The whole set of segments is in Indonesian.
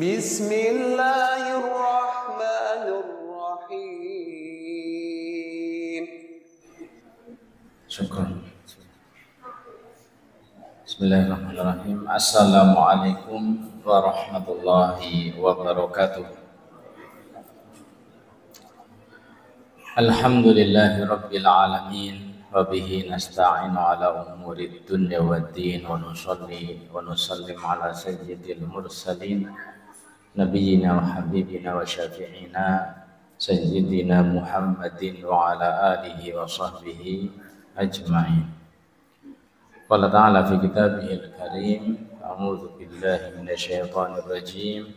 Bismillahirrahmanirrahim. Syukur. Bismillahirrahmanirrahim. Assalamualaikum warahmatullahi wabarakatuh. Alhamdulillahi rabbil alamin. Wa bihi nasta'inu ala umurid dunya waddin. Wa nusalli wa nusallim ala sayyidil mursalin Nabiyyina wa habibina wa syafi'ina Sayyidina Muhammadin wa ala alihi wa sahbihi ajma'in. Qala ta'ala fi kitabihil karim, a'udzu billahi minasyaitonir rajim.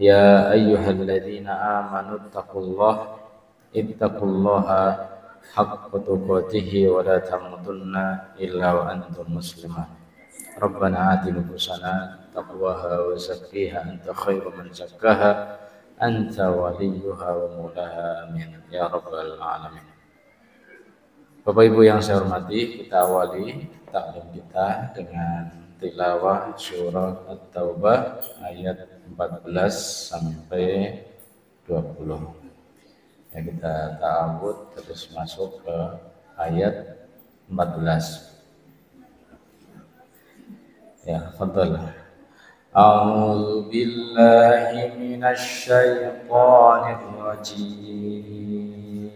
Ya ayyuhalladzina amanu ittaqullaha haqqa tuqatih wa la tamutunna illa wa antum muslimun. Rabbana ati nufusana taqwaha wa zakkiha anta khairu man zakkaha anta waliyuha wa mulaha amin ya rabbal alamin. Bapak Ibu yang saya hormati, kita awali taklim kita dengan tilawah surat At-Taubah ayat 14 sampai 20. Ya, kita ta'awud terus masuk ke ayat 14. Ya, fadhal. A'udzu billahi minasy syaithanir rajim.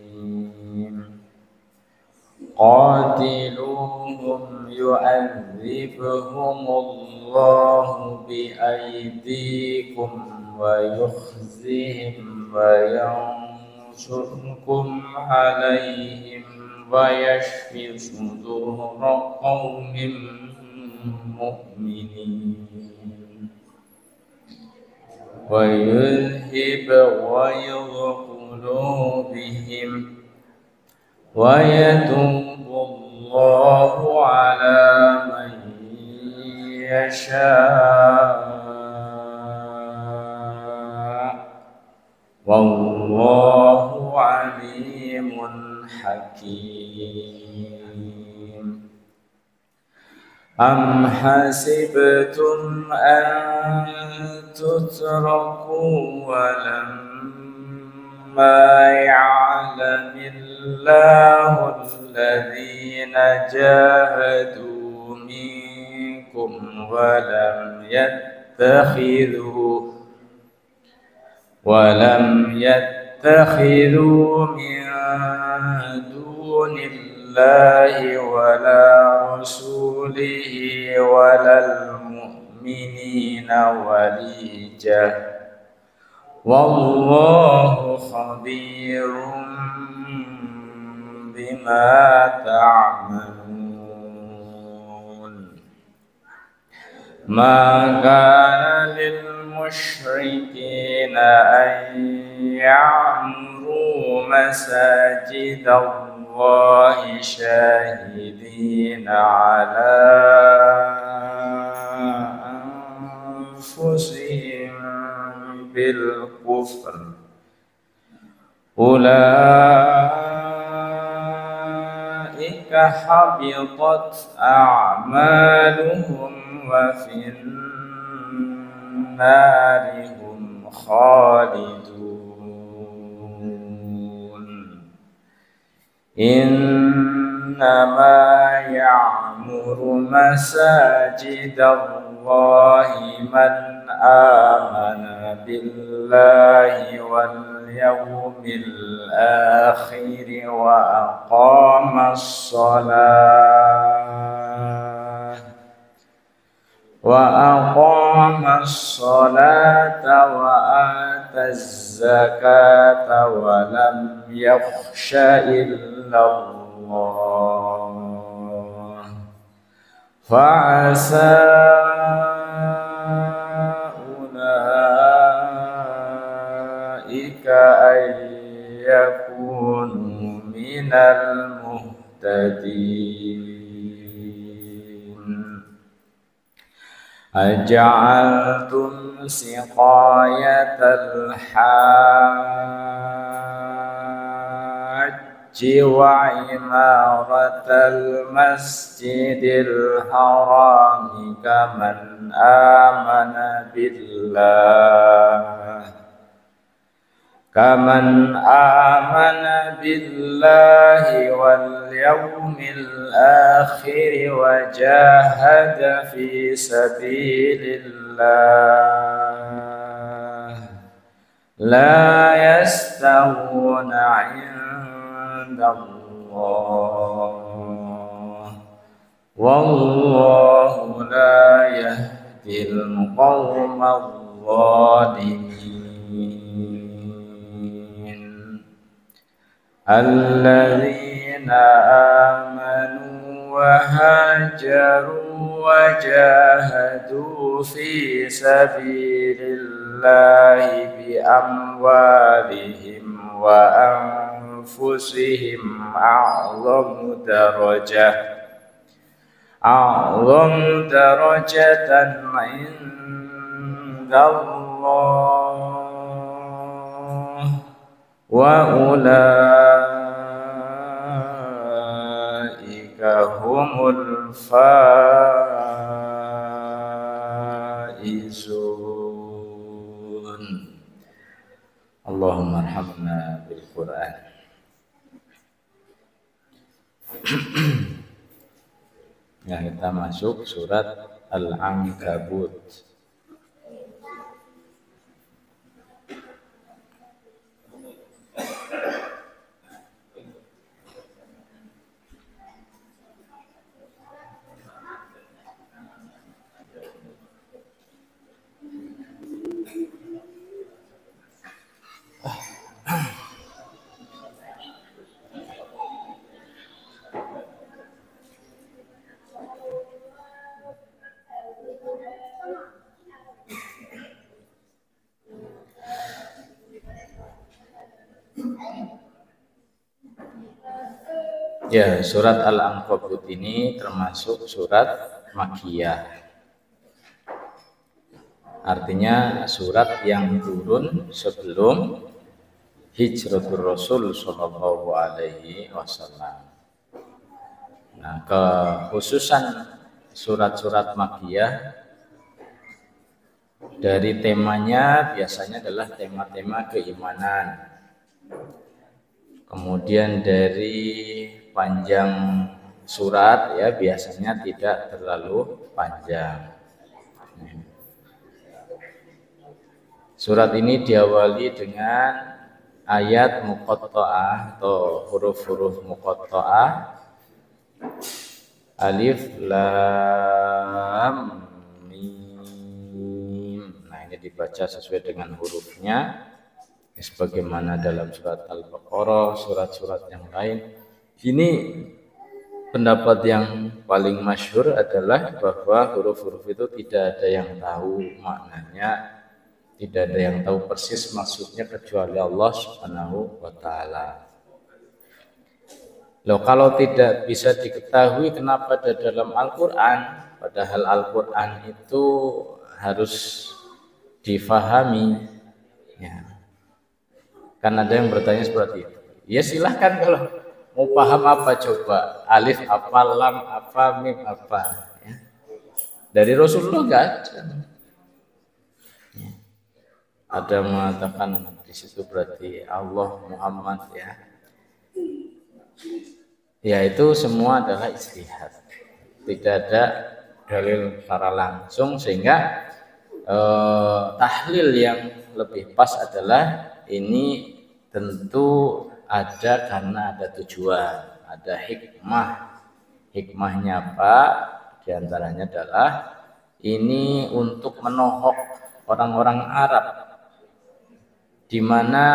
Qatiluhum yu'adzibhumullahu biaydikum wa yukhzihim wa yansurkum 'alaihim wa yashfi sudura qaumin mu'minin wa yuzhib ghayra qulubihim wa yatubu Allahu ala man yasha' wallahu alimun hakim. Am hasibtum an tutraku wa lamma ya'lamillahu alladhina jahadu minkum wa lam yattakhidhu min dunillahi wala rasulihi walal mu'minina walijah wallahu khabirum bima ta'malun. Ma kana lil musyrikina an ya'muru masajidallahi syahidina ala anfusihim bil kufr. Ulaika habitat a'maluhum wa fin narihum khalidun. Innama ya'muru masajidallahi man amana billahi wal yawmil akhir wa aqama as-salata wa ata az-zakata wa lam yakhsha illa Allah fa'asa ulaika ay yakunu minal muhtadin. Aja'altum siqayatal hajj وعمارة المسجد الحرام كمن آمن بالله واليوم الآخر وجاهد في سبيل الله لا يستوون عند الله والله لا يهدي القوم الظالمين الذين آمنوا وهاجروا وجاهدوا في سبيل الله بأموالهم وأنفسهم أعظم درجة عند الله وأولئك هم الفائزون. Allahumma arhamna bil Quran. Ya, kita masuk surat Al-Ankabut. Ya, surat Al-Ankabut ini termasuk surat Makkiyah. Artinya surat yang turun sebelum hijratul Rasul sallallahu alaihi wasallam. Nah, kekhususan surat-surat Makkiyah dari temanya biasanya adalah tema-tema keimanan. Kemudian dari panjang surat ya biasanya tidak terlalu panjang. Surat ini diawali dengan ayat muqatta'ah atau huruf-huruf muqatta'ah. Alif lam mim. Nah, ini dibaca sesuai dengan hurufnya sebagaimana dalam surat Al-Baqarah, surat-surat yang lain. Ini pendapat yang paling masyhur adalah bahwa huruf-huruf itu tidak ada yang tahu maknanya, tidak ada yang tahu persis maksudnya kecuali Allah Subhanahu wa taala. Loh, kalau tidak bisa diketahui kenapa ada dalam Al-Qur'an, padahal Al-Qur'an itu harus difahami. Ya. Kan ada yang bertanya seperti itu. Ya silahkan kalau mau paham apa coba, alif apa, lam apa, mim apa, ya. Dari Rasulullah enggak ada. Ya. Ada mengatakan di situ berarti Allah Muhammad ya. Ya itu semua adalah istihad. Tidak ada dalil secara langsung sehingga tahlil yang lebih pas adalah ini tentu ada karena ada tujuan, ada hikmah. Hikmahnya apa? Di antaranya adalah ini untuk menohok orang-orang Arab, di mana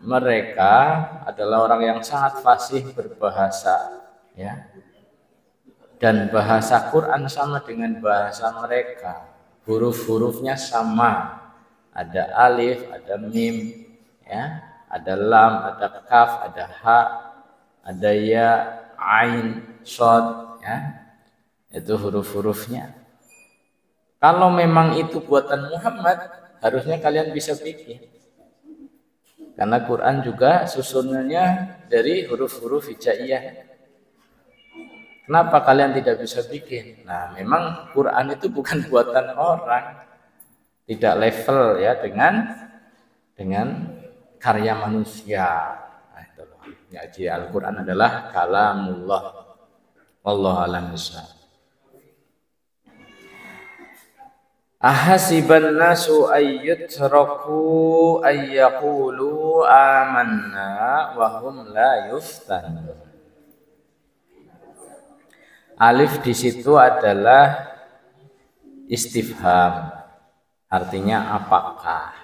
mereka adalah orang yang sangat fasih berbahasa, ya. Dan bahasa Quran sama dengan bahasa mereka, huruf-hurufnya sama, ada alif, ada mim, ya. Ada lam, ada kaf, ada ha, ada ya, ain, shod, ya. Itu huruf-hurufnya. Kalau memang itu buatan Muhammad, harusnya kalian bisa bikin. Karena Quran juga susunannya dari huruf-huruf hijaiyah. Kenapa kalian tidak bisa bikin? Nah, memang Quran itu bukan buatan orang, tidak level ya dengan karya manusia. Nah, itu loh. Jadi Al-Quran adalah kalamullah. Wallahu a'lam bishawab. Ahasiban nasu ayyutraku ayyaqulu amanna wa hum la yuftanun. Alif di situ adalah istifham, artinya apakah.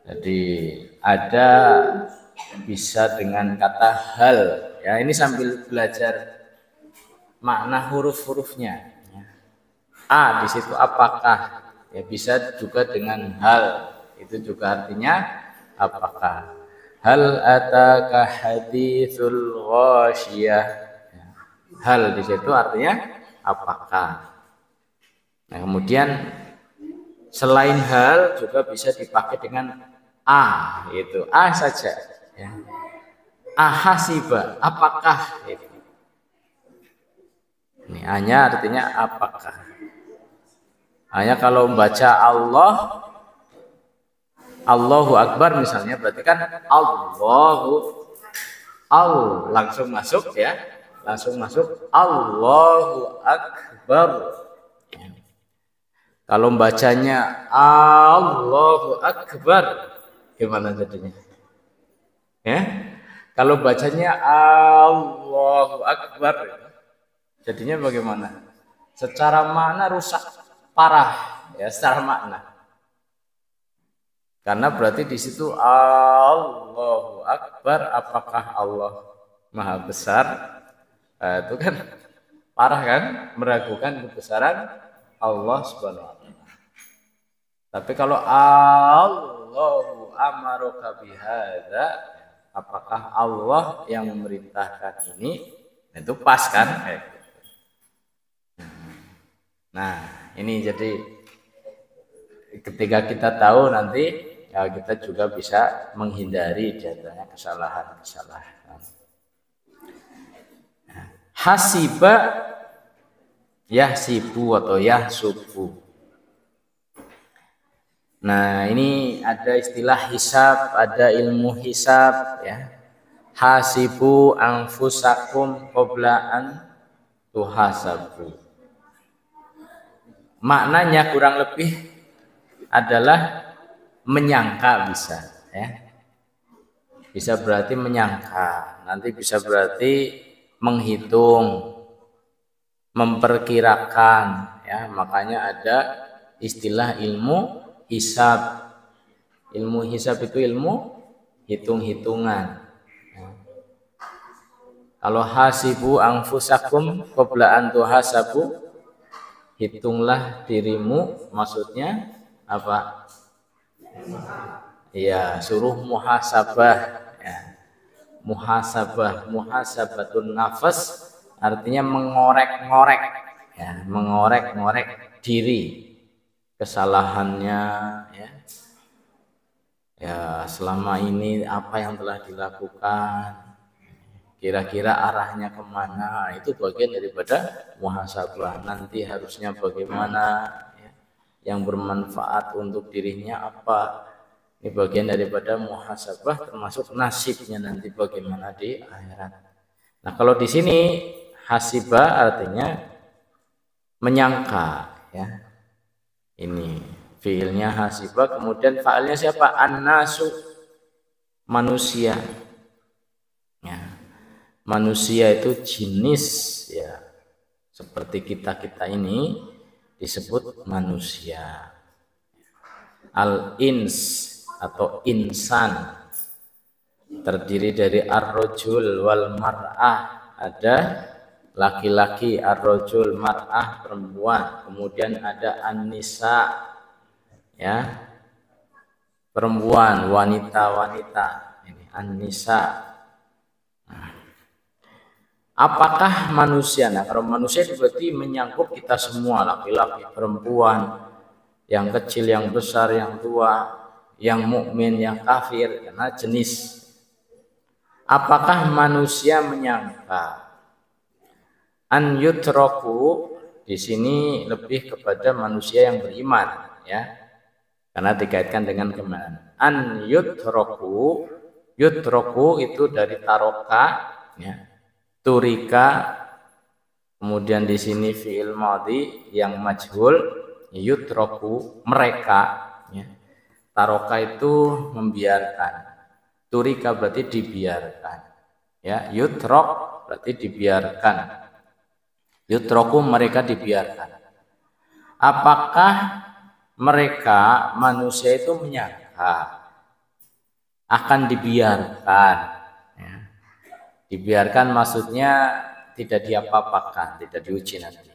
Jadi ada bisa dengan kata hal. Ya, ini sambil belajar makna huruf-hurufnya. A di situ apakah. Ya, bisa juga dengan hal. Itu juga artinya apakah. Hal ataka haditsul ghasyiyah. Hal di situ artinya apakah. Nah, kemudian selain hal juga bisa dipakai dengan a, itu a saja. Ya. Ahasiba, apakah itu. Ini hanya artinya apakah. Hanya kalau membaca Allahu Akbar misalnya, berarti kan langsung masuk ya. Langsung masuk Allahu Akbar. Kalau bacanya Allahu Akbar, gimana jadinya? Ya? Kalau bacanya Allahu Akbar, jadinya bagaimana? Secara makna rusak parah, ya, secara makna. Karena berarti di situ Allahu Akbar, apakah Allah Maha Besar? Itu kan parah kan, meragukan kebesaran Allah Subhanahu wa taala. Tapi kalau Allahu amaroka bihadza, apakah Allah yang memerintahkan ini? Itu pas kan? Nah, ini jadi ketika kita tahu nanti ya kita juga bisa menghindari jatuhnya kesalahan-kesalahan. Hasiba yahsibu atau yahsubu. Nah, ini ada istilah hisab, ada ilmu hisab ya. Hasibu anfusakum qabla an tuhasabu. Maknanya kurang lebih adalah menyangka bisa ya. Bisa berarti menyangka, nanti bisa berarti menghitung, memperkirakan ya. Makanya ada istilah ilmu hisab. Ilmu hisab itu ilmu hitung-hitungan. Kalau hasibu anfusakum qabla an tuhasabu, hitunglah dirimu, maksudnya apa? Ya, suruh muhasabah ya. Muhasabatun nafas artinya mengorek-ngorek ya, mengorek-ngorek diri, kesalahannya ya. Ya, selama ini apa yang telah dilakukan, kira-kira arahnya kemana, itu bagian daripada muhasabah. Nanti harusnya bagaimana ya, yang bermanfaat untuk dirinya apa. Ini bagian daripada muhasabah, termasuk nasibnya nanti bagaimana di akhirat. Nah, kalau di sini hasiba artinya menyangka ya. Ini fiilnya hasiba, kemudian fa'ilnya siapa? An-nasu, manusia. Ya. Manusia itu jenis ya. Seperti kita ini disebut manusia. Al-ins atau insan terdiri dari ar-rajul wal mar'ah, ada laki-laki, ar-rajul, mar'ah, perempuan, kemudian ada an-nisa ya, perempuan, wanita-wanita, ini an-nisa. Apakah manusia? Nah, kalau manusia itu berarti menyangkut kita semua, laki-laki, perempuan, yang kecil, yang besar, yang tua yang mukmin, yang kafir, karena jenis. Apakah manusia menyangka an yutraku, di sini lebih kepada manusia yang beriman, ya, karena dikaitkan dengan keimanan. An yutraku, yutraku itu dari taroka, ya, turika, kemudian di sini fi'il madhi yang majhul, yutraku mereka, ya. Taroka itu membiarkan, turika berarti dibiarkan, ya, yutrok berarti dibiarkan, yutroku mereka dibiarkan. Apakah mereka manusia itu menyangka akan dibiarkan, ya. Dibiarkan maksudnya tidak diapa-apakan, tidak diuji nanti.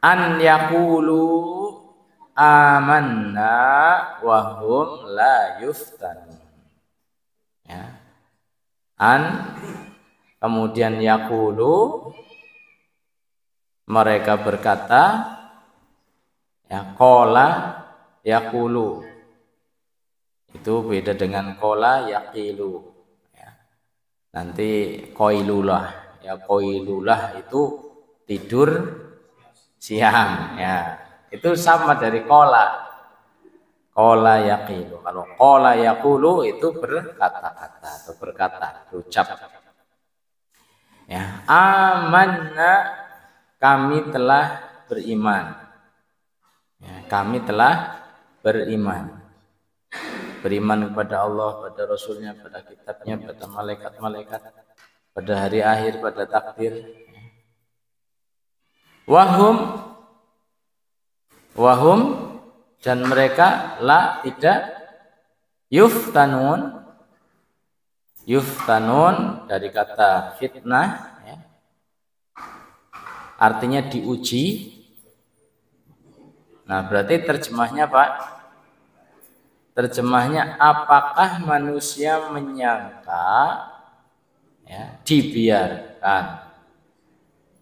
An yaqulu amanna wa hum la yuftanun, ya. An kemudian yaqulu mereka berkata, ya, qala yaqulu itu beda dengan qala yaqilu, ya. Nanti qailulah, ya, qailulah itu tidur siang, ya, itu sama dari qala. Qala yaqilu, kalau qala yaqulu itu berkata-kata atau berkata, berucap, ya. Amanna kami telah beriman, ya, kami telah beriman, beriman kepada Allah, pada Rasulnya, pada kitabnya, pada malaikat-malaikat, pada hari akhir, pada takdir. Wahum dan mereka la tidak yuftanun, yuftanun dari kata fitnah, ya, artinya diuji. Nah, berarti terjemahnya Pak, terjemahnya apakah manusia menyangka, ya, dibiarkan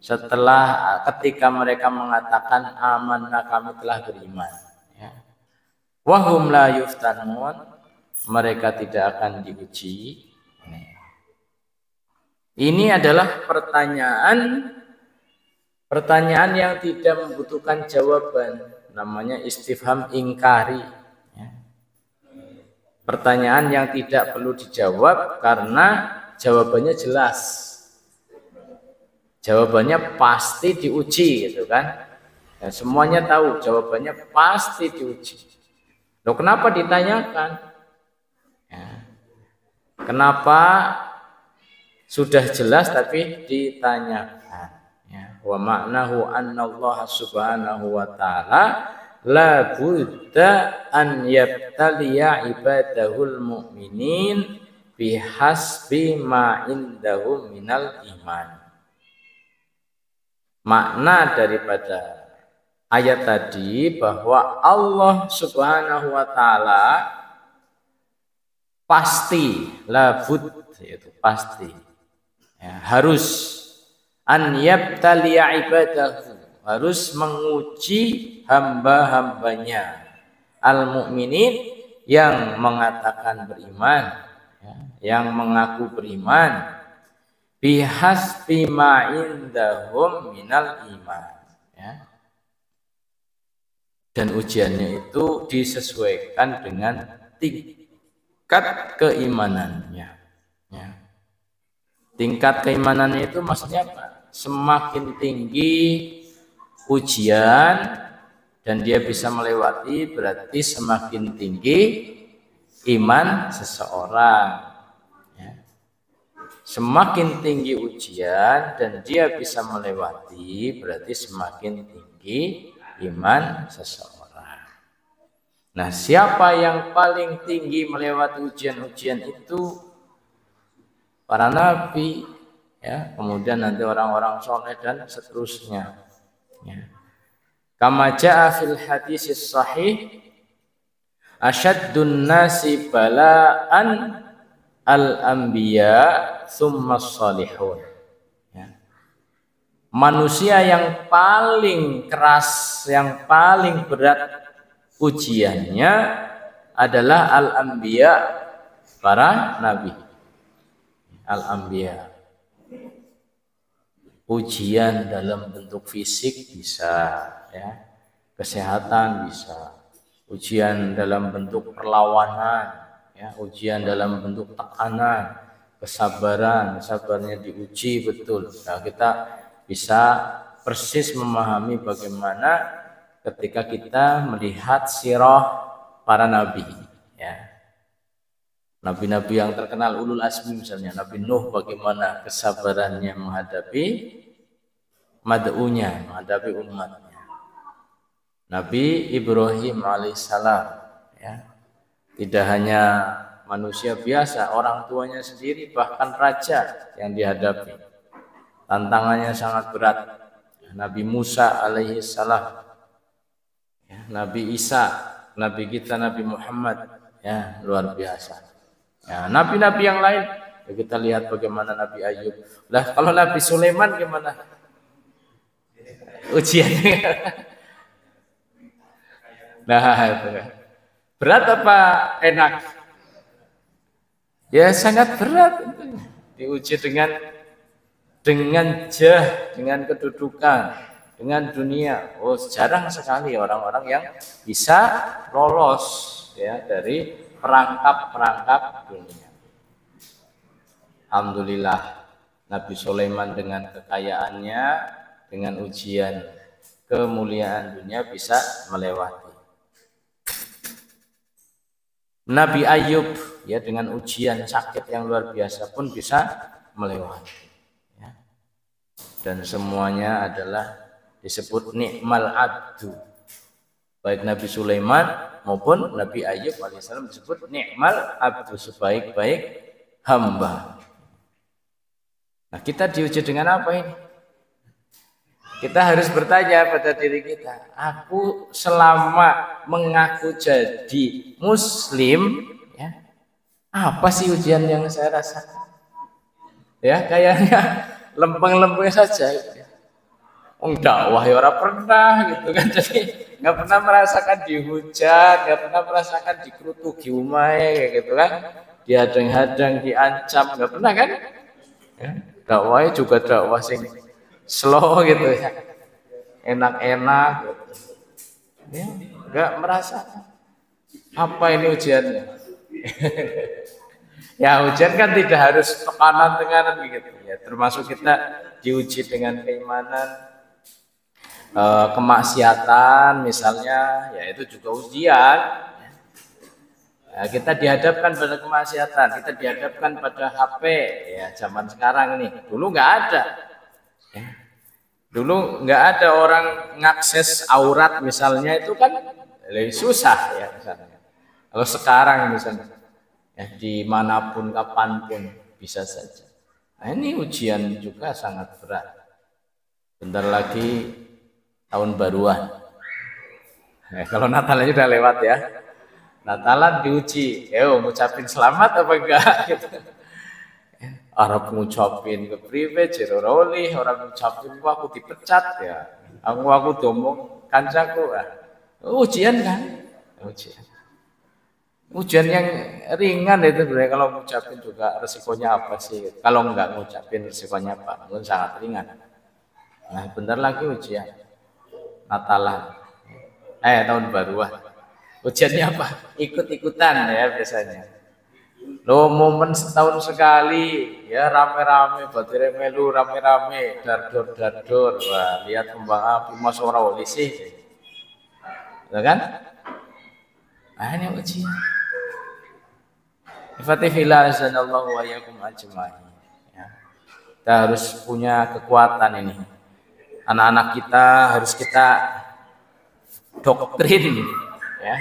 setelah ketika mereka mengatakan amanna kami telah beriman, ya. Wahum la yuftanun, mereka tidak akan diuji. Ini adalah pertanyaan yang tidak membutuhkan jawaban, namanya istifham ingkari, ya. Pertanyaan yang tidak perlu dijawab karena jawabannya jelas. Jawabannya pasti diuji, gitu kan? Ya, semuanya tahu jawabannya pasti diuji. Loh, kenapa ditanyakan? Ya. Kenapa sudah jelas tapi ditanyakan? Ya. Wa ma'nahu anna Allah subhanahu wa ta'ala la budda an yabtaliya ibadahul mu'minin bihasbi ma indahum minal iman. Makna daripada ayat tadi bahwa Allah subhanahu wa ta'ala pasti, labud, yaitu pasti, ya, harus an yabtaliya ibadahu, harus menguji hamba-hambanya al-mu'minin yang mengatakan beriman, ya, yang mengaku beriman, bihasbi ma indahum minal iman, ya. Dan ujiannya itu disesuaikan dengan tingkat keimanannya, ya. Tingkat keimanannya itu maksudnya apa? Semakin tinggi ujian dan dia bisa melewati, berarti semakin tinggi iman seseorang. Semakin tinggi ujian dan dia bisa melewati, berarti semakin tinggi iman seseorang. Nah, siapa yang paling tinggi melewati ujian-ujian itu? Para nabi, ya, kemudian nanti orang-orang soleh dan seterusnya, ya. Kama jaa fil hadis sahih, asyaddun nasi bala'an al-anbiya summa salihun, ya. Manusia yang paling keras, yang paling berat ujiannya adalah al-anbiya, para nabi. Al-anbiya. Ujian dalam bentuk fisik bisa, ya. Kesehatan bisa. Ujian dalam bentuk perlawanan, ya. Ujian dalam bentuk tekanan, kesabaran, sabarnya diuji betul. Nah, kita bisa persis memahami bagaimana ketika kita melihat sirah para nabi, ya. Nabi-nabi yang terkenal ulul asmi misalnya Nabi Nuh, bagaimana kesabarannya menghadapi mad'unya, menghadapi umatnya. Nabi Ibrahim alaihissalam, ya, tidak hanya manusia biasa, orang tuanya sendiri bahkan raja yang dihadapi. Tantangannya sangat berat. Nabi Musa alaihissalam, ya, Nabi Isa, Nabi kita Nabi Muhammad, ya, luar biasa. Ya, nabi-nabi yang lain, ya, kita lihat bagaimana Nabi Ayub. Lah kalau Nabi Sulaiman gimana ujiannya? Nah, itu. Berat apa enak? Ya sangat berat. Diuji dengan dengan kedudukan, dengan dunia. Oh, jarang sekali orang-orang yang bisa lolos, ya, dari perangkap dunia. Alhamdulillah Nabi Sulaiman dengan kekayaannya, dengan ujian kemuliaan dunia bisa melewati. Nabi Ayub, ya, dengan ujian sakit yang luar biasa pun bisa melewati, ya. Dan semuanya adalah disebut nikmal abdu. Baik Nabi Sulaiman maupun Nabi Ayub alaihissalam disebut nikmal abdu, sebaik-baik hamba. Nah, kita diuji dengan apa ini? Kita harus bertanya pada diri kita, aku selama mengaku jadi muslim, ya, apa sih ujian yang saya rasakan? Ya, kayaknya lempeng-lempeng saja. Dakwah ya orang pernah gitu kan, jadi nggak pernah merasakan dihujat, nggak pernah merasakan dikerutuki umai gitu kan, dihadang-hadang, diancam, nggak pernah kan? Ya, dakwahnya juga dakwah sing slow gitu, ya, enak-enak gitu. Ya, nggak merasakan. Apa ini ujiannya? Ya, ujian kan tidak harus tekanan-tekanan gitu, ya, termasuk kita diuji dengan keimanan, kemaksiatan misalnya, ya itu juga ujian. Ya, kita dihadapkan pada kemaksiatan, kita dihadapkan pada HP, ya, zaman sekarang ini. Dulu nggak ada, ya. Dulu nggak ada orang ngakses aurat misalnya, itu kan lebih susah, ya, misalnya. Kalau sekarang misalnya, ya, dimanapun kapanpun bisa saja. Nah, ini ujian juga sangat berat. Bentar lagi tahun baruan. Kalau Natal aja udah lewat, ya. Natalan diuji, ngucapin selamat apa enggak gitu. Arab ngucapin ke prive jero oleh, orang ngucapin aku dipecat, ya. Aku domong kancaku. Ujian kan? Ujian yang ringan itu sebenarnya. Kalau ngucapin juga resikonya apa sih? Kalau enggak ngucapin resikonya apa? Mungkin sangat ringan. Nah, bentar lagi ujian Natalan, tahun baruan. Ujiannya apa? Ikut-ikutan, ya, biasanya. Lo momen setahun sekali, ya, rame-rame, batire melu rame-rame, dar-dor. Wah, lihat kembang api mas ora oli sih. Ya kan? Nah, ini ujian. Fatihillah azanallahu wa yakum ajmain. Ya. Kita harus punya kekuatan ini. Anak-anak kita harus kita doktrin, ya.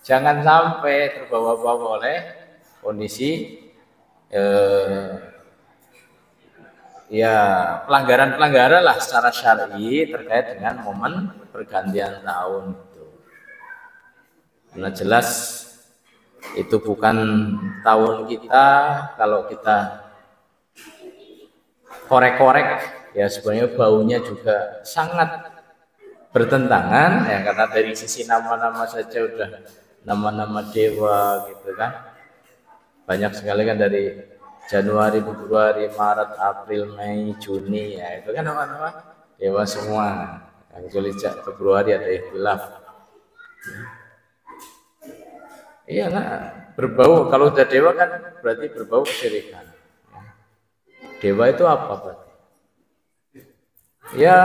Jangan sampai terbawa-bawa oleh kondisi ya pelanggaran-pelanggaran lah secara syar'i terkait dengan momen pergantian tahun itu. Nah, jelas itu bukan tahun kita. Kalau kita korek-korek, ya, sebenarnya baunya juga sangat bertentangan, ya, karena dari sisi nama-nama saja udah nama-nama dewa gitu kan. Banyak sekali kan dari Januari, Februari, Maret, April, Mei, Juni, ya itu kan nama-nama dewa semua. Kecuali Februari ada ikhtilaf. Iya lah, berbau. Kalau udah dewa kan berarti berbau kesyirikan. Dewa itu apa berarti? Ya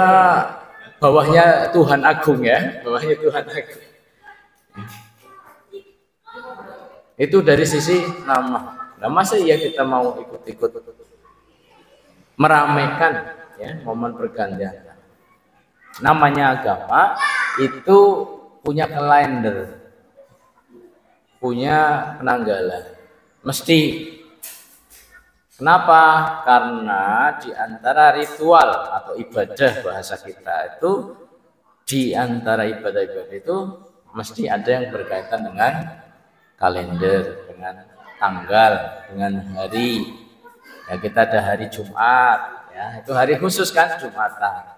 bawahnya Tuhan Agung ya, bawahnya Tuhan Agung. Itu dari sisi nama. Nah, masa iya kita mau ikut-ikut meramaikan ya momen pergantian. Namanya agama itu punya kalender, punya penanggalan. Mesti. Kenapa? Karena di antara ritual atau ibadah bahasa kita itu, di antara ibadah-ibadah itu mesti ada yang berkaitan dengan kalender, dengan tanggal, dengan hari. Ya, kita ada hari Jumat, ya itu hari khusus kan Jumatan.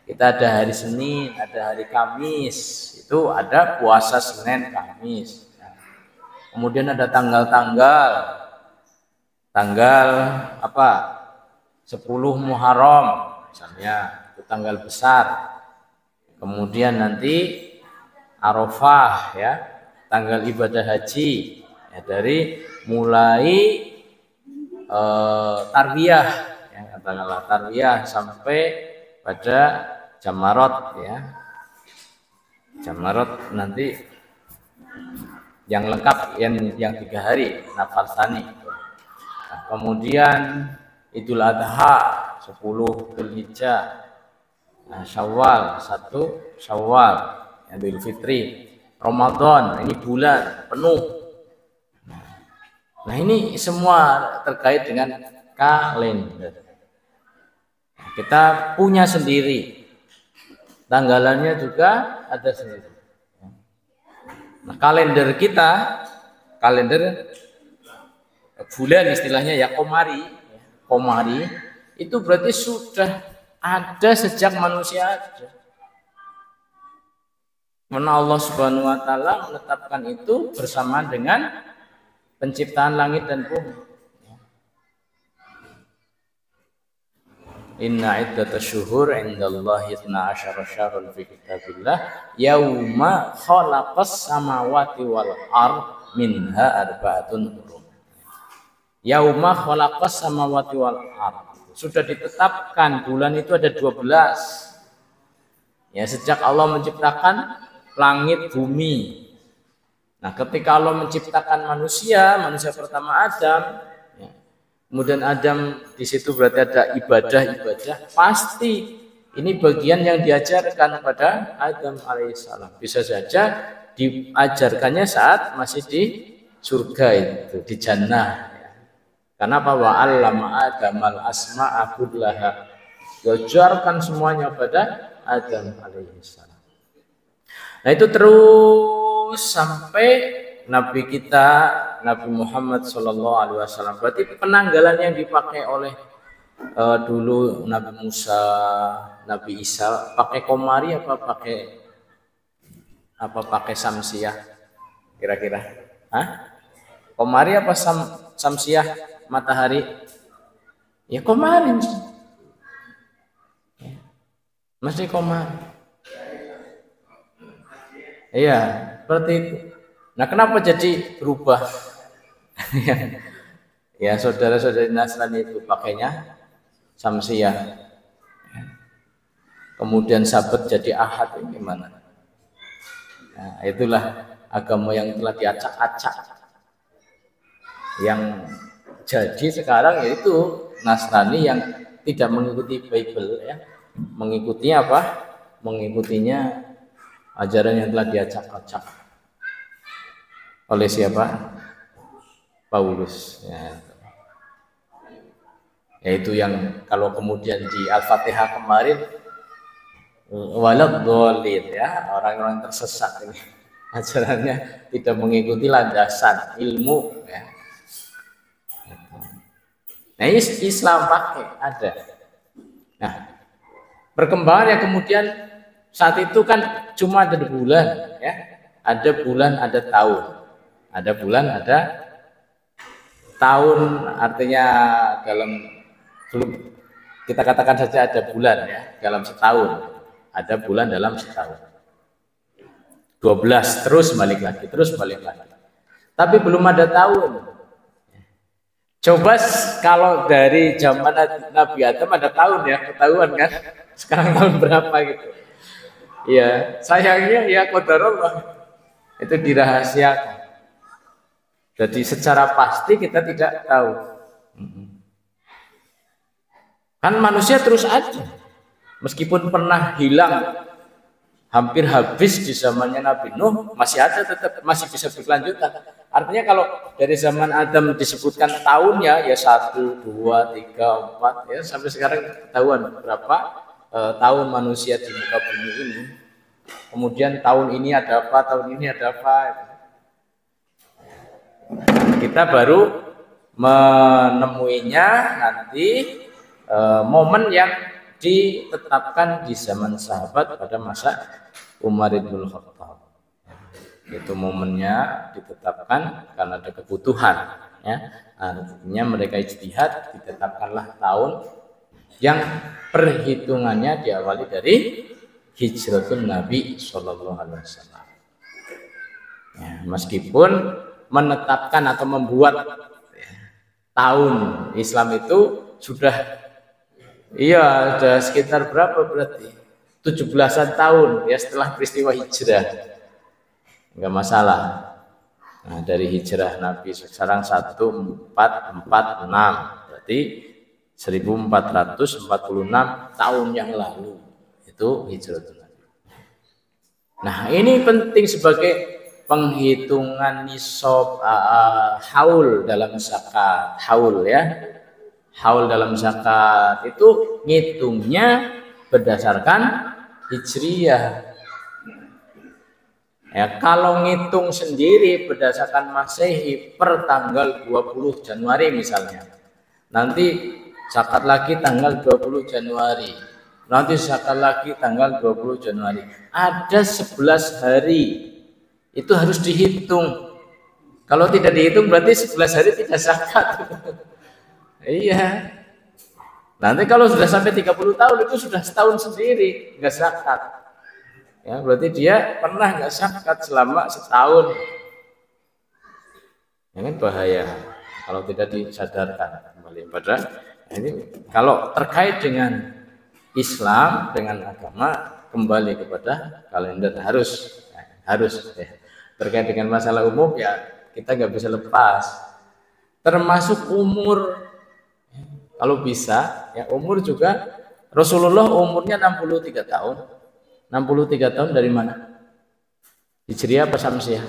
Kita ada hari Senin, ada hari Kamis, itu ada puasa Senin, Kamis. Ya. Kemudian ada tanggal-tanggal, tanggal apa? 10 Muharram, misalnya itu tanggal besar. Kemudian nanti Arafah, ya. Tanggal ibadah haji ya, dari mulai tarwiyah ya, katakanlah tarwiyah sampai pada Jamarot ya. Jamarot nanti yang lengkap yang 3 hari nafar sani. Nah, kemudian Idul Adha 10 Dzulhijjah, nah, Syawal 1 Syawal, Idul Fitri, Ramadan, ini bulan penuh. Nah ini semua terkait dengan kalender. Kita punya sendiri, tanggalannya juga ada sendiri. Nah kalender kita, kalender bulan istilahnya ya komari, komari itu berarti sudah ada sejak manusia ada. Karena Allah Subhanahu wa taala menetapkan itu bersamaan dengan penciptaan langit dan bumi. Inna iddatasy syuhur 'indallahi 12 syahrun fi kitabillah yauma khalaqas samawati wal ard minha arba'atun hurum. Yauma khalaqas samawati wal ard. Sudah ditetapkan bulan itu ada 12. Ya, sejak Allah menciptakan langit bumi. Nah, ketika Allah menciptakan manusia pertama Adam, ya, kemudian Adam di situ berarti ada ibadah-ibadah. Pasti ini bagian yang diajarkan kepada Adam alaihissalam. Bisa saja diajarkannya saat masih di surga itu, di jannah. Ya. Karena apa? Wa 'allama Adamal asma'a kullaha. Diajarkan semuanya pada Adam alaihissalam. Nah itu terus sampai Nabi kita, Nabi Muhammad SAW. Berarti penanggalan yang dipakai oleh dulu Nabi Musa, Nabi Isa, pakai komari apa pakai samsiah kira-kira? Hah? Komari apa samsiah matahari? Ya komari mesti komari. Iya, seperti itu. Nah, kenapa jadi berubah? Ya, saudara-saudari Nasrani itu pakainya samsiah. Kemudian Sabat jadi Ahad, gimana? Nah, itulah agama yang telah diacak-acak. Yang jadi sekarang yaitu Nasrani yang tidak mengikuti Bible, ya, mengikuti apa? Mengikutinya ajaran yang telah diacak-acak oleh siapa? Paulus. Ya. Yaitu yang kalau kemudian di Al-Fatihah kemarin waladhdallin ya, orang-orang tersesat ini ajarannya tidak mengikuti landasan ilmu ya. Nah ini Islam pakai ada. Nah perkembangan yang kemudian saat itu kan cuma ada bulan ya, ada bulan, ada tahun. Ada bulan, ada tahun, artinya dalam belum kita katakan saja ada bulan ya, dalam setahun. Ada bulan dalam setahun. 12 terus balik lagi, terus balik lagi. Tapi belum ada tahun. Coba kalau dari zaman Nabi Adam ada tahun ya, ketahuan kan? Sekarang tahun berapa gitu. Ya, sayangnya ya qadarullah. Itu dirahasiakan. Jadi secara pasti kita tidak tahu. Kan manusia terus ada. Meskipun pernah hilang, hampir habis di zamannya Nabi Nuh, masih ada, tetap masih bisa berkelanjutan. Artinya kalau dari zaman Adam disebutkan tahunnya ya 1, 2, 3, 4 ya sampai sekarang ketahuan berapa tahun manusia di muka bumi ini. Kemudian tahun ini ada apa, tahun ini ada apa. Kita baru menemuinya nanti momen yang ditetapkan di zaman sahabat pada masa Umar bin Khattab. Itu momennya ditetapkan karena ada kebutuhan ya. Artinya mereka ijtihad, ditetapkanlah tahun yang perhitungannya diawali dari hijratun Nabi Shallallahu Alaihi Wasallam. Ya, meskipun menetapkan atau membuat tahun Islam itu sudah sekitar berapa berarti 17-an tahun ya setelah peristiwa hijrah, nggak masalah. Nah, dari hijrah Nabi sekarang 1446 berarti 1446 tahun yang lalu itu hijrah Nabi. Nah, ini penting sebagai penghitungan nisab haul dalam zakat. Haul ya. Haul dalam zakat itu ngitungnya berdasarkan hijriyah. Ya, kalau ngitung sendiri berdasarkan Masehi per tanggal 20 Januari misalnya. Nanti zakat lagi tanggal 20 Januari. Nanti zakat lagi tanggal 20 Januari. Ada 11 hari. Itu harus dihitung. Kalau tidak dihitung berarti 11 hari tidak zakat. Iya. Nanti kalau sudah sampai 30 tahun itu sudah setahun sendiri nggak zakat. Ya, berarti dia pernah nggak zakat selama setahun. Ini bahaya kalau tidak disadarkan kembali pada ini. Kalau terkait dengan Islam, dengan agama, kembali kepada kalender harus ya. Terkait dengan masalah umum ya kita nggak bisa lepas. Termasuk umur, kalau bisa ya umur juga. Rasulullah umurnya 63 tahun. 63 tahun dari mana? Hijriah apa Samsiah?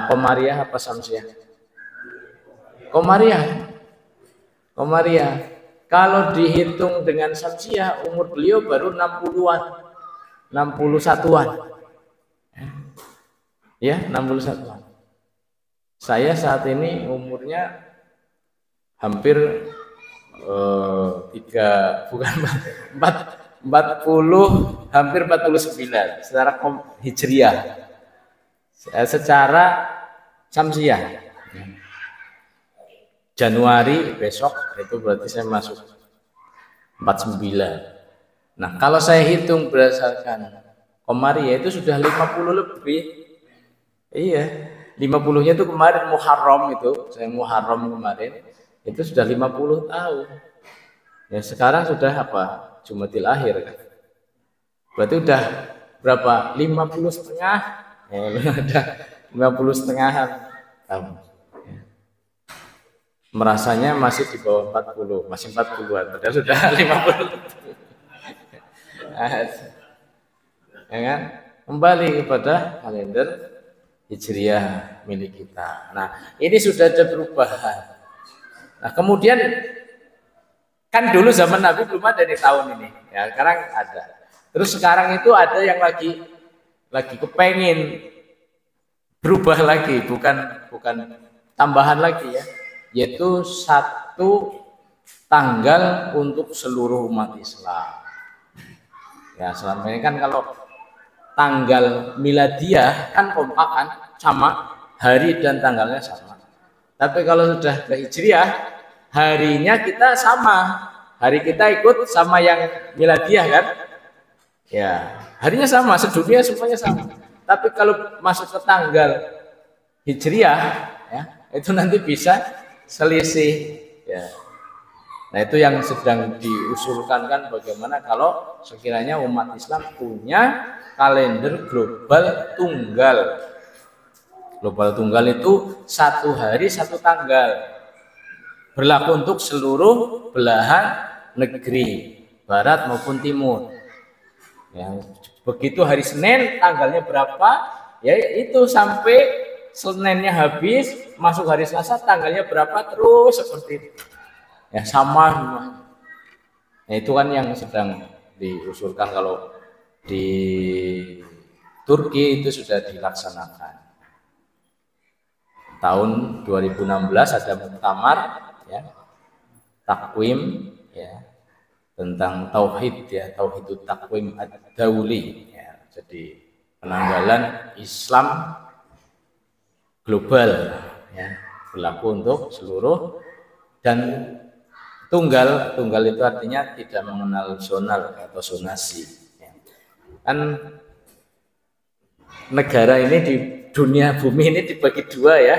Komariah apa Samsiah? Komariah. Kalau dihitung dengan Samsiah, umur beliau baru 60-an. 61-an. Ya, 61-an. Saya saat ini umurnya hampir 40, hampir 49 secara hijriah. Secara Samsiah Januari besok itu berarti saya masuk 49. Nah, kalau saya hitung berdasarkan Komariah itu sudah 50 lebih. Iya, 50-nya itu kemarin Muharram itu, saya Muharram kemarin itu sudah 50 tahun. Ya sekarang sudah apa? Jumatil akhir kan. Berarti udah berapa? 50 setengah. Ya, ada 50 setengahan tahun. Ya. Merasanya masih di bawah 40, masih 40-an, padahal sudah 50. Ya kan? Kembali kepada kalender hijriah milik kita. Nah, ini sudah ada perubahan. Nah, kemudian kan dulu zaman Nabi belum ada di tahun ini. Ya, sekarang ada. Terus sekarang itu ada yang lagi kepengen berubah lagi, bukan tambahan lagi ya. Yaitu satu tanggal untuk seluruh umat Islam. Ya, selama ini kan kalau tanggal miladiah kan kompak kan, sama hari dan tanggalnya sama. Tapi kalau sudah ke hijriah, harinya kita sama, hari kita ikut sama yang miladiah kan, ya harinya sama, sedunia semuanya sama. Tapi kalau masuk ke tanggal hijriah, ya itu nanti bisa selisih, ya. Nah itu yang sedang diusulkan kan, bagaimana kalau sekiranya umat Islam punya kalender global tunggal. Global tunggal itu satu hari satu tanggal, berlaku untuk seluruh belahan negeri, barat maupun timur. Ya, begitu hari Senin tanggalnya berapa, ya itu sampai Seninnya habis, masuk hari Selasa tanggalnya berapa, terus seperti itu. Ya sama. Nah itu kan yang sedang diusulkan. Kalau di Turki itu sudah dilaksanakan. Tahun 2016 ada muktamar, ya, takwim, ya, tentang tauhid, ya, tauhidut takwim ad-dauli, ya. Jadi penanggalan Islam global, ya, berlaku untuk seluruh, dan tunggal itu artinya tidak mengenal zonal atau zonasi, ya. Kan negara ini di dunia bumi ini dibagi dua, ya,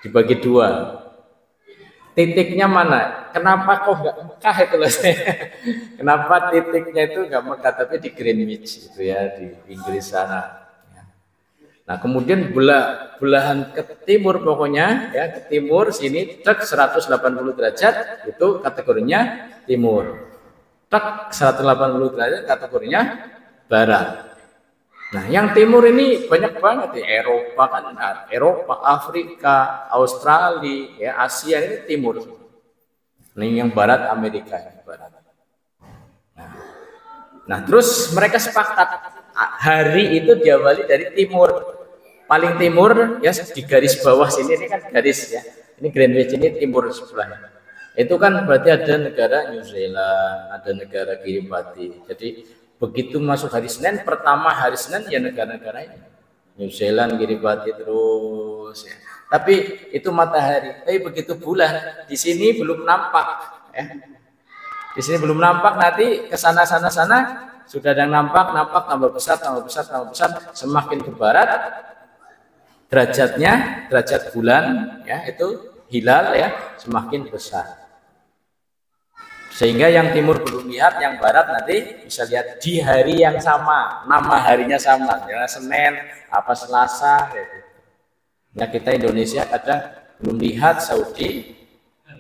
dibagi dua. Titiknya mana? Kenapa kok nggak Mekah itu loh? Kenapa titiknya itu nggak Mekah tapi di Greenwich itu, ya, di Inggris sana. Nah kemudian belahan ke timur pokoknya, ya, ke timur sini tek 180 derajat itu kategorinya timur. Tek 180 derajat kategorinya barat. Nah, yang timur ini banyak banget, ya, Eropa kan, Eropa, Afrika, Australia, ya, Asia ini timur. Ini yang barat Amerika, yang barat. Nah, terus mereka sepakat hari itu diawali dari timur, paling timur, ya, di garis bawah sini ini kan garis, ya. Ini Greenwich ini timur sebelahnya. Itu kan berarti ada negara New Zealand, ada negara Kiribati. Jadi begitu masuk hari Senin, pertama hari Senin ya negara-negara ini, New Zealand, Kiribati terus, ya. Tapi itu matahari. Tapi begitu bulan di sini belum nampak, ya. Di sini belum nampak, nanti ke sana sudah ada nampak tambah besar, semakin ke barat derajatnya, derajat bulan, ya, itu hilal, ya, semakin besar. Sehingga yang timur belum lihat, yang barat nanti bisa lihat di hari yang sama, nama harinya sama, ya, Senin, apa Selasa, gitu. Nah kita Indonesia kadang belum lihat, Saudi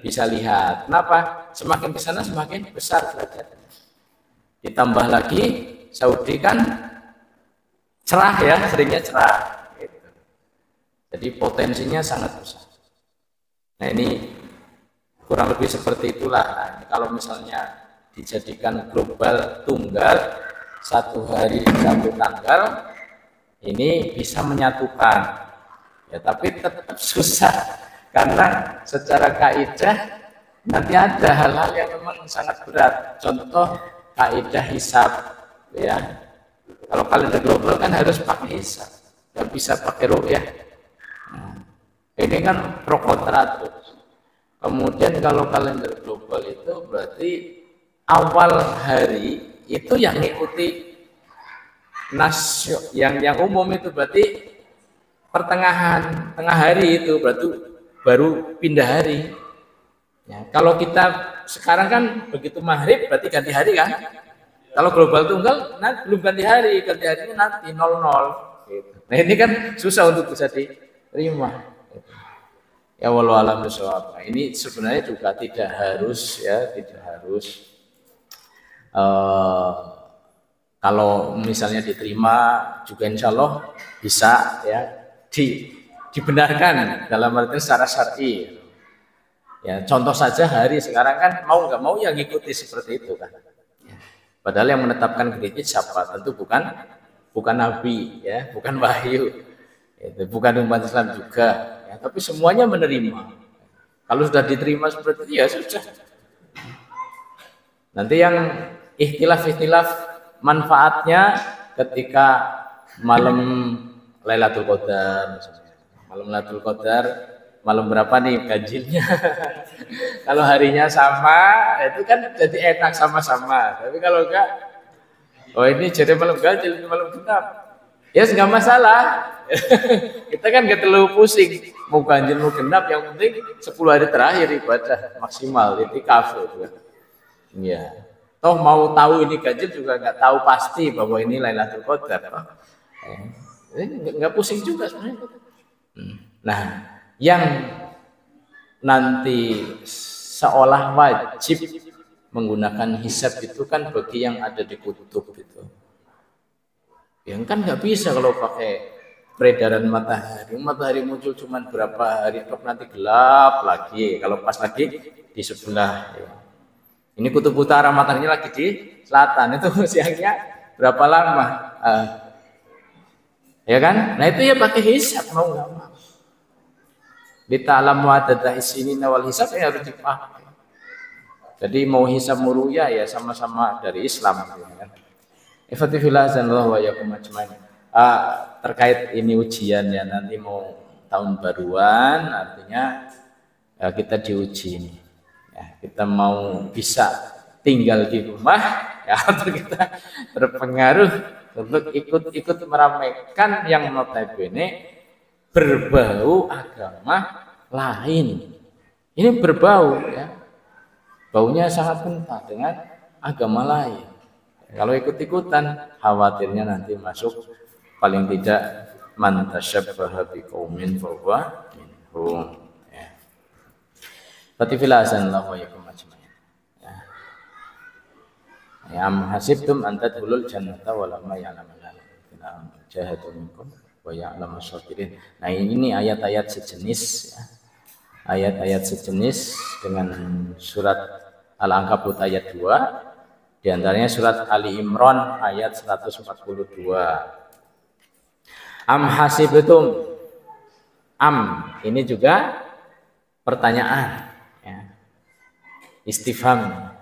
bisa lihat. Kenapa? Semakin ke sana semakin besar derajatnya. Ditambah lagi Saudi kan cerah, ya, seringnya cerah, gitu. Jadi potensinya sangat besar. Nah ini kurang lebih seperti itulah. Nah, kalau misalnya dijadikan global tunggal, satu hari satu tanggal, ini bisa menyatukan, ya, tapi tetap susah karena secara kaidah nanti ada hal-hal yang memang sangat berat. Contoh kaidah hisab, ya, kalau kalender global kan harus pakai hisab, nggak bisa pakai ru'yah. Nah, ini kan pro kontra terus. Kemudian kalau kalender global itu berarti awal hari itu yang mengikuti yang umum itu berarti pertengahan tengah hari itu berarti baru pindah hari. Ya, kalau kita sekarang kan begitu maghrib berarti ganti hari kan. Kalau global tunggal belum ganti harinya nanti 00. Gitu. Nah ini kan susah untuk bisa diterima. Ya walau alam bisawab. Ini sebenarnya juga tidak harus, ya, tidak harus. Kalau misalnya diterima juga insya Allah bisa, ya, dibenarkan dalam arti secara syar'i. Ya, contoh saja hari sekarang kan mau nggak mau yang ngikuti seperti itu kan. Padahal yang menetapkan Greenwich siapa? Tentu bukan Nabi, ya, bukan wahyu, itu bukan umat Islam juga. Ya, tapi semuanya menerima. Kalau sudah diterima seperti itu, ya sudah. Nanti yang ikhtilaf manfaatnya ketika malam Lailatul Qadar, malam Lailatul Qadar, malam berapa nih ganjilnya? Kalau harinya sama, itu kan jadi enak sama-sama. Tapi kalau enggak, oh ini jadi malam ganjil, ini malam genap, ya yes, nggak masalah. Kita kan nggak terlalu pusing, mau ganjil mau genap, yang penting 10 hari terakhir ibadah maksimal, itikaf itu. Iya. Toh mau tahu ini ganjil juga nggak tahu pasti bahwa ini Lailatul Qadar. Nggak pusing juga sebenarnya. Nah, yang nanti seolah wajib menggunakan hisab itu kan bagi yang ada di kutub itu. Yang kan nggak bisa kalau pakai peredaran matahari. Matahari muncul cuma berapa hari, nanti gelap lagi. Kalau pas lagi di sebelah. Ya. Ini kutub utara, mataharinya lagi di selatan. Itu siangnya berapa lama? Ya kan? Nah itu ya pakai hisab mau nggak mau. Di ta'lamu adada isinin wal hisab ya harus dipakai. Jadi mau hisab muruya ya sama-sama dari Islam. Ya. Ifatifillah zanallahu wa yakum ajmain. Terkait ini ujian ya, nanti mau tahun baruan, artinya ya, kita diuji ini. Ya, kita mau bisa tinggal di rumah ya, atau kita terpengaruh untuk ikut-ikut meramaikan yang notabene berbau agama lain. Ini berbau ya, baunya sangat kental dengan agama lain. Kalau ikut-ikutan, khawatirnya nanti masuk paling tidak man tasyabbaha biqaumin fahuwa minhum. Ya. Fatifillah azanallahu wa yakum ajmain. Ya am hasibtum an tadkhulul jannata wa lamma ya'lamul ladzina jahadu minkum wa ya'lamus sabirin. Nah, ini ayat-ayat sejenis ya. Ayat-ayat sejenis dengan surat Al-Ankabut ayat 2, di antaranya surat Ali Imran ayat 142. Am hasibtum, am ini juga pertanyaan ya. Istifham.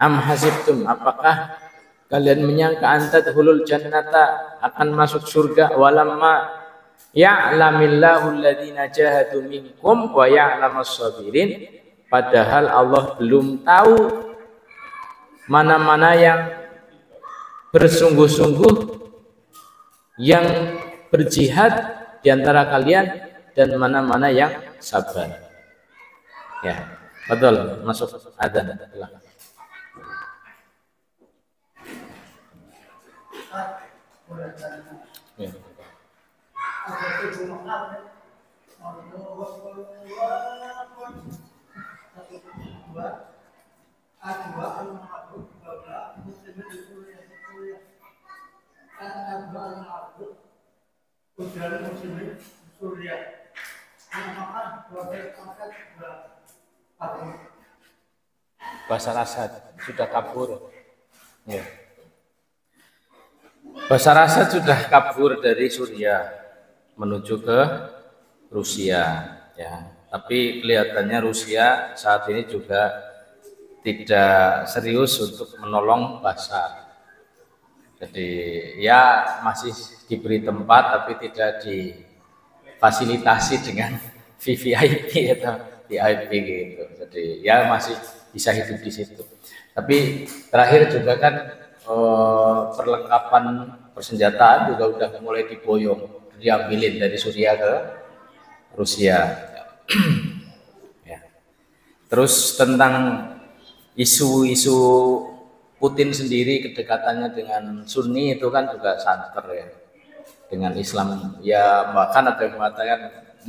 Am hasibtum, apakah kalian menyangka antadkhulul jannata, akan masuk surga, walamma ya'lamillahu alladhina jahadu minkum wa ya'lamus sabirin, padahal Allah belum tahu mana-mana yang bersungguh-sungguh, yang berjihad di antara kalian, dan mana-mana yang sabar. Ya, betul, masuk adzan. Ya. Basar Asad sudah kabur. Ya. Basar Asad sudah kabur dari Suriah menuju ke Rusia. Ya. Tapi kelihatannya Rusia saat ini juga tidak serius untuk menolong Basar. Jadi ya masih diberi tempat tapi tidak difasilitasi dengan VVIP atau VIP gitu. Jadi ya masih bisa hidup di situ. Tapi terakhir juga kan perlengkapan persenjataan juga udah mulai diboyong, diambilin dari Suriah ke Rusia. Ya. Terus tentang isu-isu Putin sendiri, kedekatannya dengan Sunni itu kan juga santer ya dengan Islam. Ya bahkan ada yang mengatakan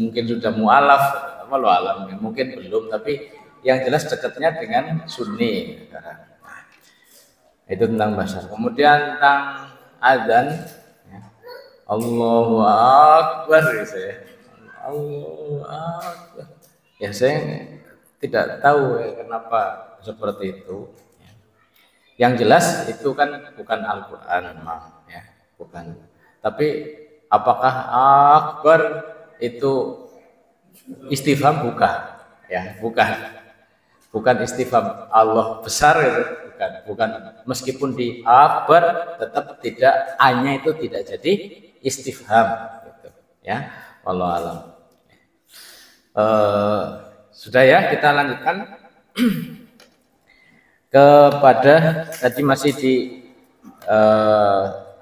mungkin sudah mualaf, walau alam mungkin belum, tapi yang jelas dekatnya dengan Sunni. Nah, itu tentang Basar. Kemudian tentang adzan, ya. Allahu Akbar, ya. Allahu Akbar. Ya saya tidak tahu ya, kenapa seperti itu. Yang jelas itu kan bukan Al-Quran memang, ya, bukan. Tapi apakah Akbar itu istifham? Bukan, ya, bukan istifham Allah besar itu, bukan meskipun di akhbar tetap tidak, A-nya itu tidak jadi istifham gitu ya. Wallahu alam. Sudah ya, kita lanjutkan kepada tadi masih di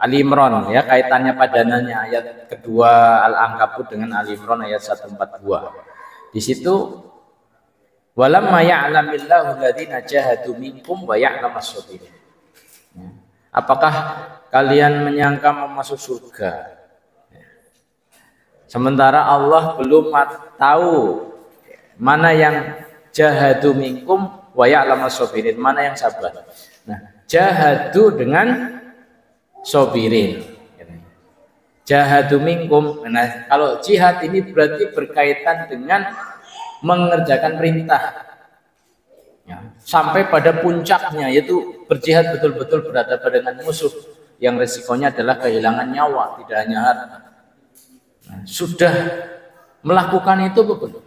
Ali Imran ya, kaitannya padanannya ayat kedua Al-Ankabut dengan Ali Imran ayat 142. Di situ walamma ya'lamillahu alladziina jahadu minkum wa ya'lamas sabirin. Apakah kalian menyangka mau masuk surga sementara Allah belum tahu mana yang jahadu minkum wa ya'lamas sabirin, mana yang sabar. Nah, jahadu dengan sabirin. Jahadu minkum. Nah, kalau jihad ini berarti berkaitan dengan mengerjakan perintah. Ya, sampai pada puncaknya yaitu berjihad betul-betul berhadapan dengan musuh yang resikonya adalah kehilangan nyawa, tidak hanya harta. Nah, sudah melakukan itu betul.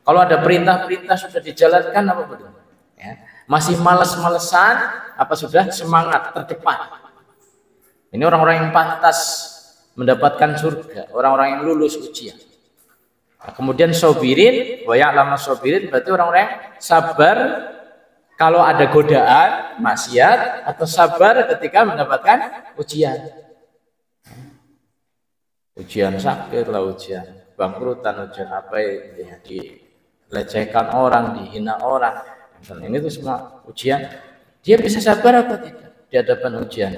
Kalau ada perintah-perintah sudah dijalankan apa betul? Ya, masih males-malesan apa sudah semangat terdepan? Ini orang-orang yang pantas mendapatkan surga, orang-orang yang lulus ujian. Nah, kemudian sobirin, wa ya'lamas sobirin berarti orang-orang yang sabar kalau ada godaan, maksiat, atau sabar ketika mendapatkan ujian. Ujian sakit lah, ujian bangkrutan, ujian apa ya, dilecehkan orang, dihina orang. Dan ini tuh semua ujian. Dia bisa sabar atau tidak di hadapan ujian?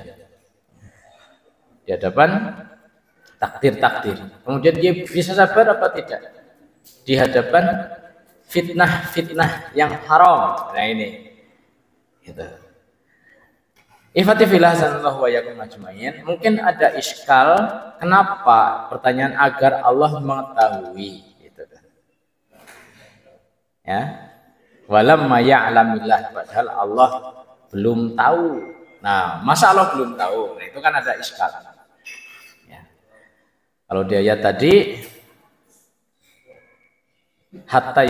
Di hadapan takdir-takdir. Kemudian dia bisa sabar apa tidak di hadapan fitnah-fitnah yang haram. Nah ini gitu. Ifatifillah sanallahu wa yakum ajmain. Mungkin ada iskal, kenapa pertanyaan agar Allah mengetahui gitu kan. Ya. Walamma ya'lamillah, padahal Allah belum tahu. Nah, masa Allah belum tahu? Nah, itu kan ada iskal. Kalau di ayat tadi hatta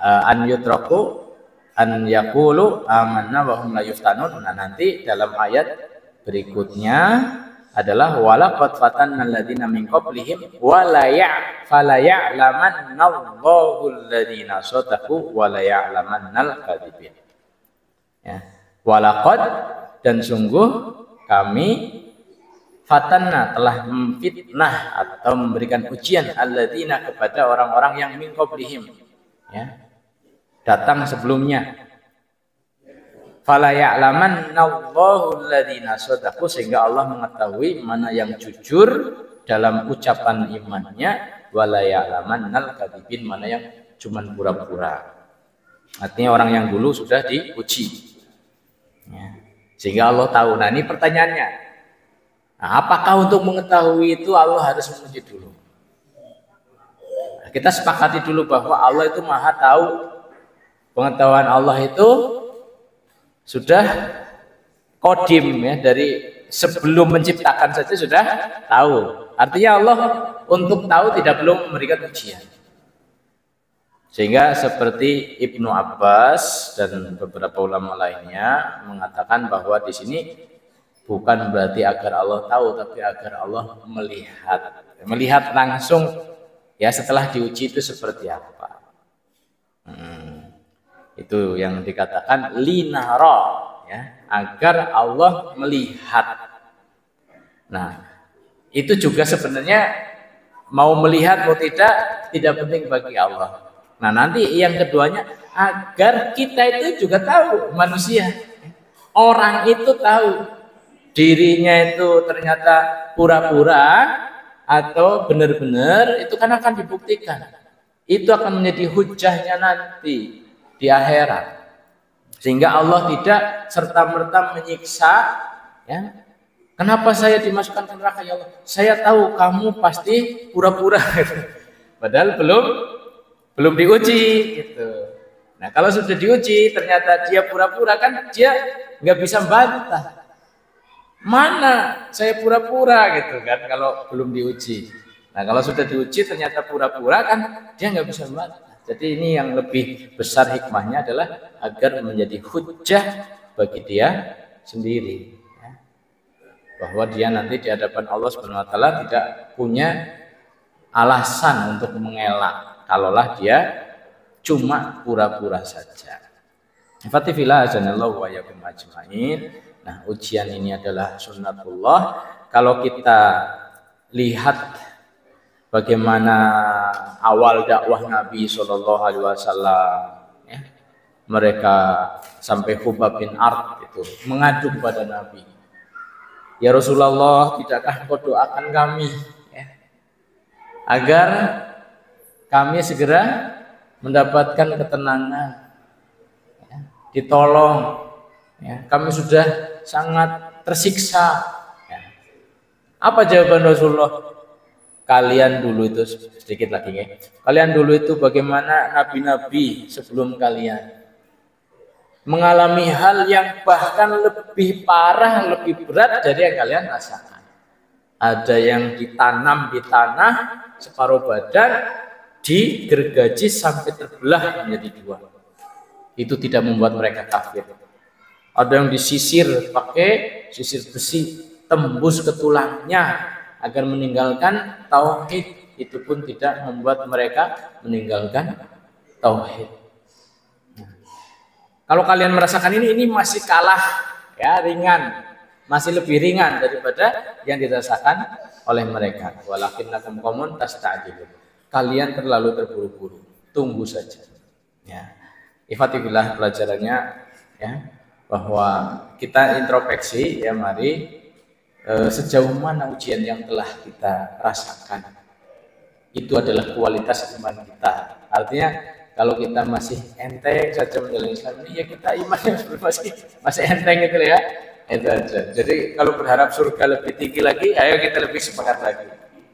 an yutraku an yaqulu amanna wa hum la yuftanun. Nah, nanti dalam ayat berikutnya adalah walaqad fatanna alladziina min qablihim wa la fala ya'lamanna Allahu alladziina shadaqu wa la ya'lamannal kadzibin. Ya, walaqad, dan sungguh kami fatanna, telah memfitnah atau memberikan ujian alladzina, kepada orang-orang yang min qablihim, ya, datang sebelumnya. Fala ya'lamanna Allahu alladzina shadaqu, sehingga Allah mengetahui mana yang jujur dalam ucapan imannya, wala ya'lamannal kadzibin, mana yang cuman pura-pura. Artinya orang yang dulu sudah diuji. Ya. Sehingga Allah tahu. Nah, ini pertanyaannya. Nah, apakah untuk mengetahui itu Allah harus menguji dulu? Nah, kita sepakati dulu bahwa Allah itu maha tahu. Pengetahuan Allah itu sudah kodim ya, dari sebelum menciptakan saja sudah tahu. Artinya Allah untuk tahu tidak perlu memberikan ujian. Sehingga seperti Ibnu Abbas dan beberapa ulama lainnya mengatakan bahwa di sini bukan berarti agar Allah tahu, tapi agar Allah melihat langsung ya setelah diuji itu seperti apa. Itu yang dikatakan linara, ya, agar Allah melihat. Nah, itu juga sebenarnya mau melihat mau tidak penting bagi Allah. Nah, nanti yang keduanya agar kita itu juga tahu, manusia, orang itu tahu dirinya itu ternyata pura-pura atau benar-benar, itu kan akan dibuktikan. Itu akan menjadi hujahnya nanti di akhirat. Sehingga Allah tidak serta-merta menyiksa, ya. Kenapa saya dimasukkan ke neraka ya Allah? Saya tahu kamu pasti pura-pura. Padahal belum diuji gitu. Nah, kalau sudah diuji ternyata dia pura-pura, kan dia nggak bisa bantah. Mana saya pura-pura gitu kan kalau belum diuji. Nah, kalau sudah diuji ternyata pura-pura, kan dia nggak bisa membantah. Jadi ini yang lebih besar hikmahnya adalah agar menjadi hujjah bagi dia sendiri, ya. Bahwa dia nanti di hadapan Allah Subhanahu wa taala tidak punya alasan untuk mengelak kalaulah dia cuma pura-pura saja. Fatifillah azanallahu wa yakum ajmain. Nah, ujian ini adalah sunnatullah. Kalau kita lihat bagaimana awal dakwah Nabi Shallallahu Alaihi Wasallam, ya, mereka sampai Khubab bin Ard itu mengadu kepada Nabi, ya Rasulullah, tidakkah engkau doakan kami, ya, agar kami segera mendapatkan ketenangan, ya, ditolong, ya, kami sudah sangat tersiksa, ya. Apa jawaban Rasulullah? Kalian dulu itu, sedikit lagi ya, kalian dulu itu bagaimana nabi-nabi sebelum kalian mengalami hal yang bahkan lebih parah, lebih berat dari yang kalian rasakan. Ada yang ditanam di tanah separuh badan, digergaji sampai terbelah menjadi dua. Itu tidak membuat mereka kafir. Ada yang disisir pakai sisir besi, tembus ke tulangnya agar meninggalkan tauhid. Itu pun tidak membuat mereka meninggalkan tauhid. Kalau kalian merasakan ini masih kalah, ya, ringan, masih lebih ringan daripada yang dirasakan oleh mereka. Walakinnakum qaumun tasta'jilun. Kalian terlalu terburu-buru, tunggu saja, ya. Ifatibillah pelajarannya, ya, bahwa kita introspeksi, ya, mari sejauh mana ujian yang telah kita rasakan itu adalah kualitas iman kita. Artinya kalau kita masih enteng saja menjalani Islam ini, ya kita imannya masih enteng gitu ya, itu aja. Jadi kalau berharap surga lebih tinggi lagi, ayo kita lebih semangat lagi.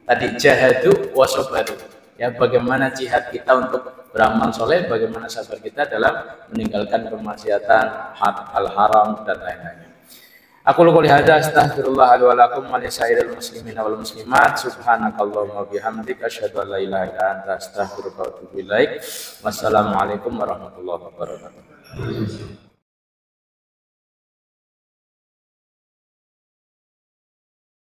Tadi jahadu wasobaru, ya, bagaimana jihad kita untuk beramal soleh, bagaimana sabar kita dalam meninggalkan kemaksiatan, hal haram dan lain-lain. Aku qouli hadza astaghfirullah li wa lakum wa li sairil muslimin wal muslimat. Subhanakallahumma wa bihamdika asyhadu an la ilaha illa anta astaghfiruka wa atubu ilaik. Wassalamualaikum warahmatullahi wabarakatuh.